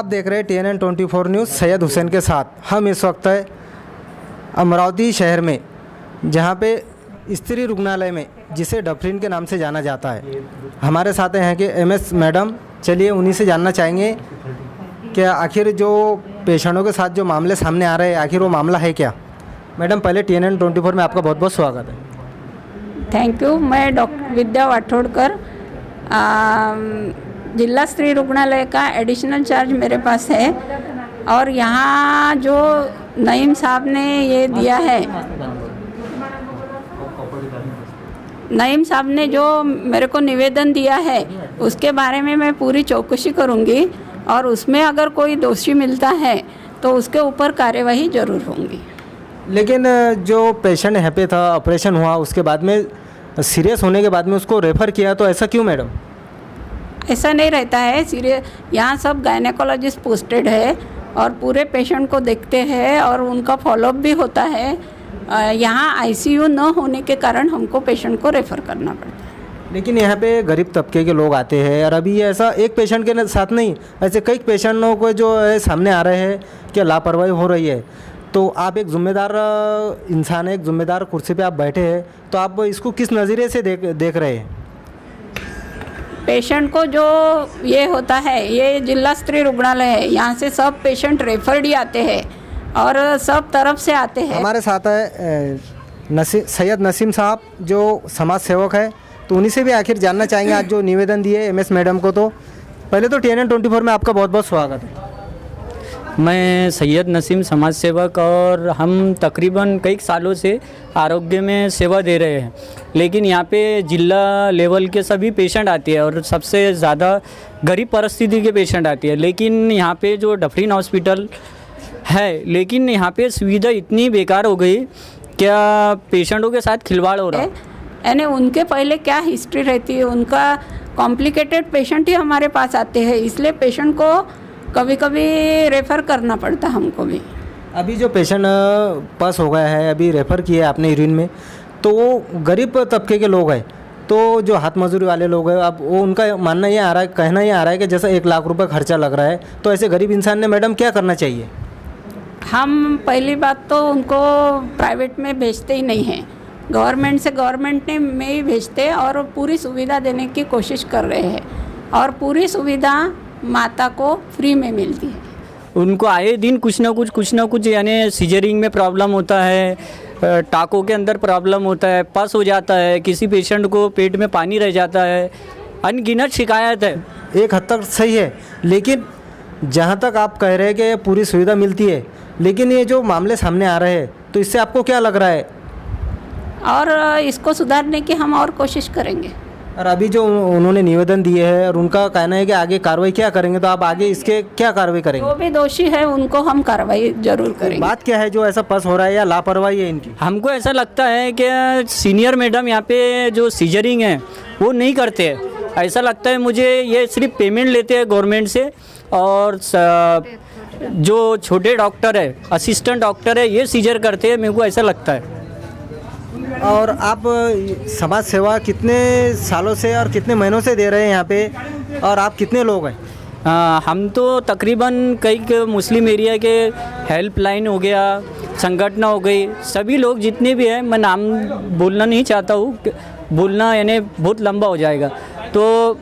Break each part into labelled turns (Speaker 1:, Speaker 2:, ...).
Speaker 1: देख रहे हैं TNN 24 न्यूज़ सैयद हुसैन के साथ। हम इस वक्त है अमरावती शहर में, जहां पे स्त्री रुग्णालय में, जिसे डफरीन के नाम से जाना जाता है। हमारे साथ हैं कि MS मैडम। चलिए उन्हीं से जानना चाहेंगे कि आखिर जो पेशेंटों के साथ जो मामले सामने आ रहे हैं, आखिर वो मामला है क्या। मैडम पहले TNN 24 में आपका बहुत बहुत स्वागत है।
Speaker 2: Thank you. मैं डॉक्टर विद्या वाठोड़कर, जिला स्त्री रुग्णालय का एडिशनल चार्ज मेरे पास है। और यहाँ जो नईम साहब ने ये दिया है, नईम साहब ने जो मेरे को निवेदन दिया है, उसके बारे में मैं पूरी चौकसी करूँगी और उसमें अगर कोई दोषी मिलता है तो उसके ऊपर कार्यवाही जरूर होंगी।
Speaker 1: लेकिन जो पेशेंट यहाँ पे था, ऑपरेशन हुआ, उसके बाद में सीरियस होने के बाद में उसको रेफ़र किया, तो ऐसा क्यों मैडम?
Speaker 2: ऐसा नहीं रहता है सीरियस। यहाँ सब गायनेकोलॉजिस्ट पोस्टेड है और पूरे पेशेंट को देखते हैं और उनका फॉलोअप भी होता है। यहाँ ICU न होने के कारण हमको पेशेंट को रेफ़र करना पड़ता है।
Speaker 1: लेकिन यहाँ पे गरीब तबके के लोग आते हैं और अभी ऐसा एक पेशेंट के साथ नहीं, ऐसे कई पेशेंटों को जो है सामने आ रहे हैं कि लापरवाही हो रही है। तो आप एक ज़िम्मेदार इंसान है, एक ज़िम्मेदार कुर्सी पे आप बैठे हैं, तो आप इसको किस नज़रिए से देख रहे हैं?
Speaker 2: पेशेंट को जो ये होता है, ये जिला स्त्री रुग्णालय है, यहाँ से सब पेशेंट रेफर्ड ही आते हैं और सब तरफ से आते हैं। हमारे
Speaker 1: साथ है सैयद नसीम साहब, जो समाज सेवक है, तो उन्हीं से भी आखिर जानना चाहेंगे आज जो निवेदन दिए MS मैडम को। तो पहले तो TNN 24 में आपका बहुत बहुत स्वागत है।
Speaker 3: मैं सैयद नसीम समाज सेवक, और हम तकरीबन कई सालों से आरोग्य में सेवा दे रहे हैं। लेकिन यहाँ पे जिला लेवल के सभी पेशेंट आते हैं और सबसे ज़्यादा गरीब परिस्थिति के पेशेंट आते हैं। लेकिन यहाँ पे जो डफरीन हॉस्पिटल है, लेकिन यहाँ पे सुविधा इतनी बेकार हो गई, क्या पेशेंटों के साथ खिलवाड़ हो रहा है।
Speaker 2: यानी उनके पहले क्या हिस्ट्री रहती है, उनका कॉम्प्लिकेटेड पेशेंट ही हमारे पास आते हैं, इसलिए पेशेंट को कभी कभी रेफ़र करना पड़ता हमको भी।
Speaker 1: अभी जो पेशेंट पास हो गया है, अभी रेफ़र किया है आपने यूरिन में, तो वो गरीब तबके के लोग हैं, तो जो हाथ मजदूरी वाले लोग हैं, अब वो उनका मानना ये आ रहा है, कहना ये आ रहा है कि जैसा 1 लाख रुपए खर्चा लग रहा है, तो ऐसे गरीब इंसान ने मैडम क्या करना चाहिए?
Speaker 2: हम पहली बात तो उनको प्राइवेट में भेजते ही नहीं हैं, गवर्नमेंट से गवर्नमेंट में ही भेजते और पूरी सुविधा देने की कोशिश कर रहे हैं और पूरी सुविधा माता को फ्री में मिलती है।
Speaker 3: उनको आए दिन कुछ ना कुछ यानी सीजरिंग में प्रॉब्लम होता है, टाकों के अंदर प्रॉब्लम होता है, पस हो जाता है, किसी पेशेंट को पेट में पानी रह जाता है, अनगिनत शिकायत है।
Speaker 1: एक हद तक सही है, लेकिन जहाँ तक आप कह रहे हैं कि पूरी सुविधा मिलती है, लेकिन ये जो मामले सामने आ रहे हैं, तो इससे आपको क्या लग रहा है?
Speaker 2: और इसको सुधारने की हम और कोशिश करेंगे।
Speaker 1: और अभी जो उन्होंने निवेदन दिए हैं और उनका कहना है कि आगे कार्रवाई क्या करेंगे, तो आप आगे इसके क्या कार्रवाई करेंगे?
Speaker 2: जो भी दोषी है उनको हम कार्रवाई जरूर करेंगे।
Speaker 1: बात क्या है जो ऐसा पस हो रहा है या लापरवाही है इनकी?
Speaker 3: हमको ऐसा लगता है कि सीनियर मैडम यहाँ पे जो सीजरिंग है वो नहीं करते हैं। ऐसा लगता है मुझे, ये सिर्फ पेमेंट लेते हैं गवर्नमेंट से, और जो छोटे डॉक्टर है, असिस्टेंट डॉक्टर है, ये सीजर करते हैं, मेरे को ऐसा लगता है।
Speaker 1: और आप समाज सेवा कितने सालों से और कितने महीनों से दे रहे हैं यहाँ पे, और आप कितने लोग हैं?
Speaker 3: हम तो तकरीबन कई मुस्लिम एरिया के हेल्पलाइन हो गया, संगठन हो गई, सभी लोग जितने भी हैं, मैं नाम बोलना नहीं चाहता हूँ, बोलना यानी बहुत लंबा हो जाएगा। तो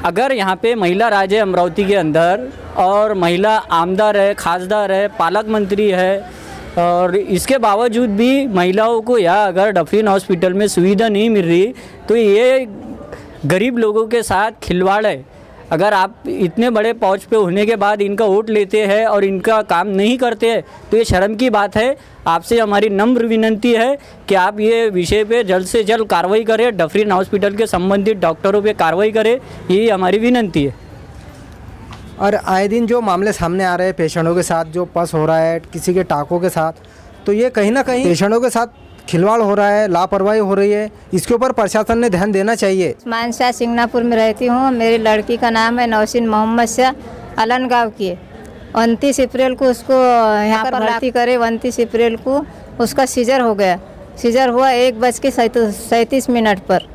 Speaker 3: अगर यहाँ पे महिला राज है अमरावती के अंदर, और महिला आमदार है, खासदार है, पालक मंत्री है, और इसके बावजूद भी महिलाओं को यहाँ अगर डफरीन हॉस्पिटल में सुविधा नहीं मिल रही, तो ये गरीब लोगों के साथ खिलवाड़ है। अगर आप इतने बड़े पहुंच पे होने के बाद इनका वोट लेते हैं और इनका काम नहीं करते हैं, तो ये शर्म की बात है। आपसे हमारी नम्र विनंती है कि आप ये विषय पे जल्द से जल्द कार्रवाई करें, डफरीन हॉस्पिटल के संबंधित डॉक्टरों पे कार्रवाई करें, यही हमारी विनंती है।
Speaker 1: और आए दिन जो मामले सामने आ रहे हैं पेशेंटों के साथ, जो पस हो रहा है किसी के टाकों के साथ, तो ये कहीं ना कहीं पेशेंटों के साथ खिलवाड़ हो रहा है, लापरवाही हो रही है। इसके ऊपर प्रशासन ने ध्यान देना चाहिए।
Speaker 4: मानसा सिंगनापुर में रहती हूँ। मेरी लड़की का नाम है नौशीन मोहम्मद शाह, अलन गाँव की है। 29 अप्रैल को उसको यहाँ पर भर्ती करे। 29 अप्रैल को उसका सीजर हो गया। सीजर हुआ 1:37 पर।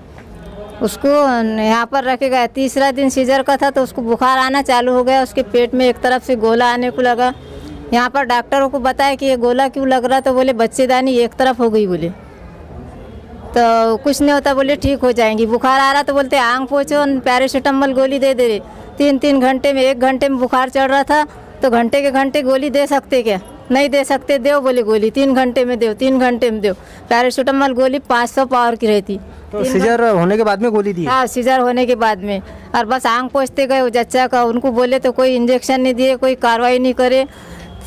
Speaker 4: उसको यहाँ पर रखे गए। तीसरा दिन सीजर का था तो उसको बुखार आना चालू हो गया, उसके पेट में एक तरफ से गोला आने को लगा। यहाँ पर डॉक्टरों को बताया कि ये गोला क्यों लग रहा, तो बोले बच्चेदानी एक तरफ हो गई बोले, तो कुछ नहीं होता बोले ठीक हो जाएंगी। बुखार आ रहा तो बोलते आंग पोछो, पैरासीटामोल गोली दे रहे। 3 घंटे में 1 घंटे में बुखार चढ़ रहा था तो घंटे के घंटे गोली दे सकते क्या? नहीं दे सकते, दो बोले गोली 3 घंटे में दो, 3 घंटे में दो। पैरासीटामोल गोली 500 पावर की रहती।
Speaker 1: तो सीजर होने के बाद में गोली दी?
Speaker 4: हाँ, सीजर होने के बाद में। और बस आंग पोछते गए वो जच्चा का, उनको बोले तो कोई इंजेक्शन नहीं दिए, कोई कार्रवाई नहीं करे।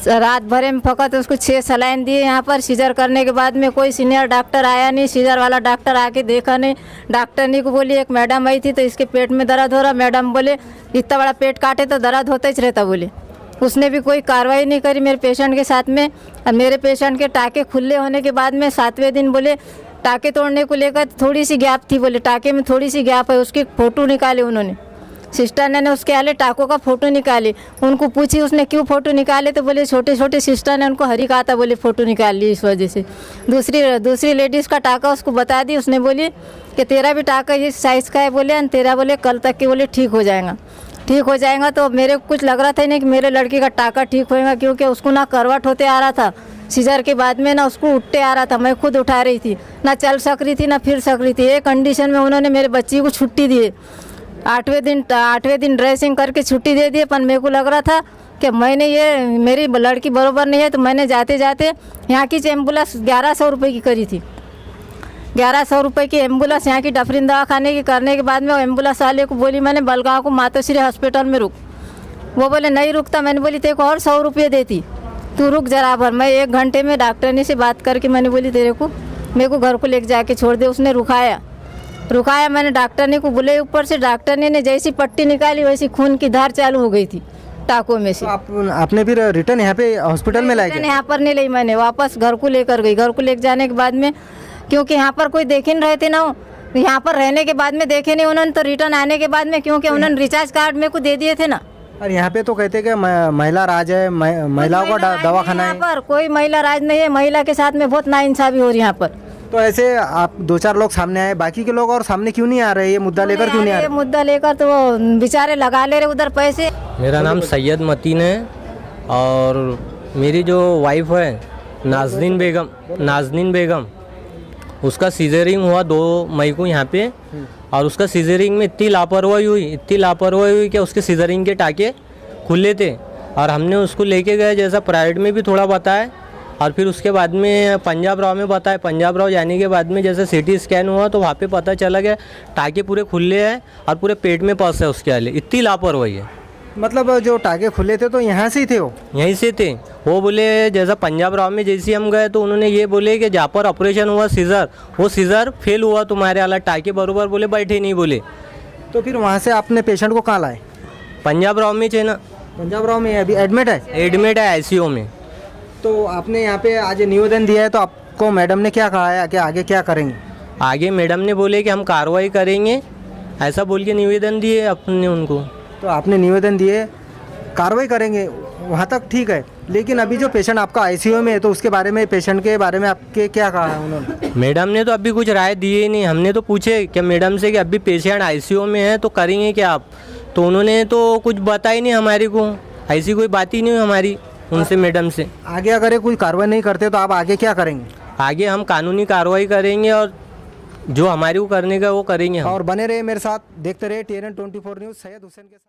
Speaker 4: रात भरे में फकत उसको 6 सलाइन दिए। यहाँ पर सीजर करने के बाद में कोई सीनियर डॉक्टर आया नहीं, सीजर वाला डॉक्टर आके देखा नहीं। डॉक्टरनी को बोली, एक मैडम आई थी तो इसके पेट में दर्द हो रहा। मैडम बोले इतना बड़ा पेट काटे तो दर्द होता ही रहता बोले। उसने भी कोई कार्रवाई नहीं करी मेरे पेशेंट के साथ में। और मेरे पेशेंट के टाँके खुले होने के बाद में 7वें दिन बोले टाँके तोड़ने को लेकर थोड़ी सी गैप थी, बोले टाँके में थोड़ी सी गैप है, उसकी फ़ोटो निकाले उन्होंने। सिस्टर ने उसके आले टाँकों का फ़ोटो निकाले। उनको पूछी उसने क्यों फ़ोटो निकाले, तो बोले छोटे छोटे सिस्टर ने उनको हरी कहा था, बोले फ़ोटो निकाल ली इस वजह से। दूसरी लेडीज़ का टाँका उसको बता दी, उसने बोली कि तेरा भी टाँका इस साइज़ का है बोले, और तेरा बोले कल तक के बोले ठीक हो जाएगा, ठीक हो जाएगा। तो मेरे को कुछ लग रहा था नहीं कि मेरे लड़की का टाँका ठीक होएगा, क्योंकि उसको ना करवट होते आ रहा था सीजर के बाद में, ना उसको उठते आ रहा था। मैं खुद उठा रही थी, ना चल सक रही थी ना फिर सक रही थी। एक कंडीशन में उन्होंने मेरे बच्ची को छुट्टी दी। 8वें दिन ड्रेसिंग करके छुट्टी दे दी। पर मेरे को लग रहा था कि मैंने ये मेरी लड़की बरोबर नहीं है, तो मैंने जाते जाते यहाँ की एम्बुलेंस 1100 रुपये की करी थी। 1100 रुपये की एम्बुलेंस यहाँ की डफरीन दवाखाने की करने के बाद में वो एम्बुलेंस वाले को बोली मैंने बलगांव को मातोश्री हॉस्पिटल में रुक। वो बोले नहीं रुकता। मैंने बोली तेरे को और 100 रुपये देती, तू रुक जरा भर। मैं 1 घंटे में डॉक्टरनी से बात करके मैंने बोली तेरे को मेरे को घर को लेके जाके छोड़ दे। उसने रुकाया। मैंने डॉक्टरनी को बुलाया ऊपर से। डॉक्टरनी ने जैसी पट्टी निकाली वैसी खून की धार चालू हो गई थी टाँकों में से।
Speaker 1: तो आपने फिर रिटर्न यहाँ पे हॉस्पिटल में लाया?
Speaker 4: यहाँ पर नहीं लाई, मैंने वापस घर को लेकर गई। घर को लेकर जाने के बाद में क्योंकि यहाँ पर कोई देखे नहीं रहे थे ना, यहाँ पर रहने के बाद में देखे नहीं उन्होंने, तो रिटर्न आने के बाद में क्योंकि उन्होंने रिचार्ज कार्ड मेरे को दे दिए थे ना।
Speaker 1: और यहाँ पे तो कहते कि महिला राज है, महिलाओं का दवाखाना है।
Speaker 4: यहाँ पर कोई महिला राज नहीं है, महिला के साथ में बहुत नाइंसाफी हो रही है यहाँ पर।
Speaker 1: तो ऐसे आप 2-4 लोग सामने आए, बाकी के लोग और सामने क्यों नहीं आ रहे? ये मुद्दा लेकर क्यों नहीं आ रहे?
Speaker 4: मुद्दा लेकर तो वो बेचारे लगा ले रहे उधर पैसे।
Speaker 5: मेरा नाम सैयद मतीन है और मेरी जो वाइफ है नाजनीन बेगम, उसका सीजरिंग हुआ 2 मई को यहाँ पे। और उसका सीजरिंग में इतनी लापरवाही हुई कि उसके सीजरिंग के टाँके खुले थे। और हमने उसको लेके गए, जैसा प्राइवेट में भी थोड़ा बताया और फिर उसके बाद में पंजाब राव में बताया। पंजाब राव जाने के बाद में जैसे CT स्कैन हुआ तो वहाँ पे पता चला कि टाँके पूरे खुले हैं और पूरे पेट में पस है उसके आले। इतनी लापरवाही है।
Speaker 1: मतलब जो टाँके खुले थे तो यहाँ से ही थे? वो
Speaker 5: यहीं से थे। वो बोले जैसा पंजाब राव में जैसे हम गए तो उन्होंने ये बोले कि जहाँ पर ऑपरेशन हुआ सीज़र, वो सीज़र फेल हुआ तुम्हारे वाला, टाँके बरोबर बोले बैठे नहीं बोले।
Speaker 1: तो फिर वहाँ से आपने पेशेंट को कहाँ लाए?
Speaker 5: पंजाब राव में थे ना।
Speaker 1: पंजाब राव में अभी एडमिट है?
Speaker 5: ICU में।
Speaker 1: तो आपने यहाँ पे आज निवेदन दिया है, तो आपको मैडम ने क्या कहा है कि आगे क्या करेंगे?
Speaker 5: आगे मैडम ने बोले कि हम कार्रवाई करेंगे, ऐसा बोल के निवेदन दिए अपने उनको।
Speaker 1: तो आपने निवेदन दिए, कार्रवाई करेंगे, वहाँ तक ठीक है। लेकिन अभी जो पेशेंट आपका ICU में है, तो उसके बारे में, पेशेंट के बारे में आपके क्या कहा है उन्होंने?
Speaker 5: मैडम ने तो अभी कुछ राय दिए ही नहीं। हमने तो पूछे कि मैडम से कि अभी पेशेंट ICU में है तो करेंगे क्या आप, तो उन्होंने तो कुछ बताया ही नहीं हमारे को। ऐसी कोई बात ही नहीं हुई हमारी उनसे, मैडम से।
Speaker 1: आगे अगर ये कोई कार्रवाई नहीं करते तो आप आगे क्या करेंगे?
Speaker 5: आगे हम कानूनी कार्रवाई करेंगे और जो हमारे को करने का वो करेंगे हम।
Speaker 1: और बने रहे मेरे साथ, देखते रहे TNN 24 न्यूज़। सैयद हुसैन के साथ।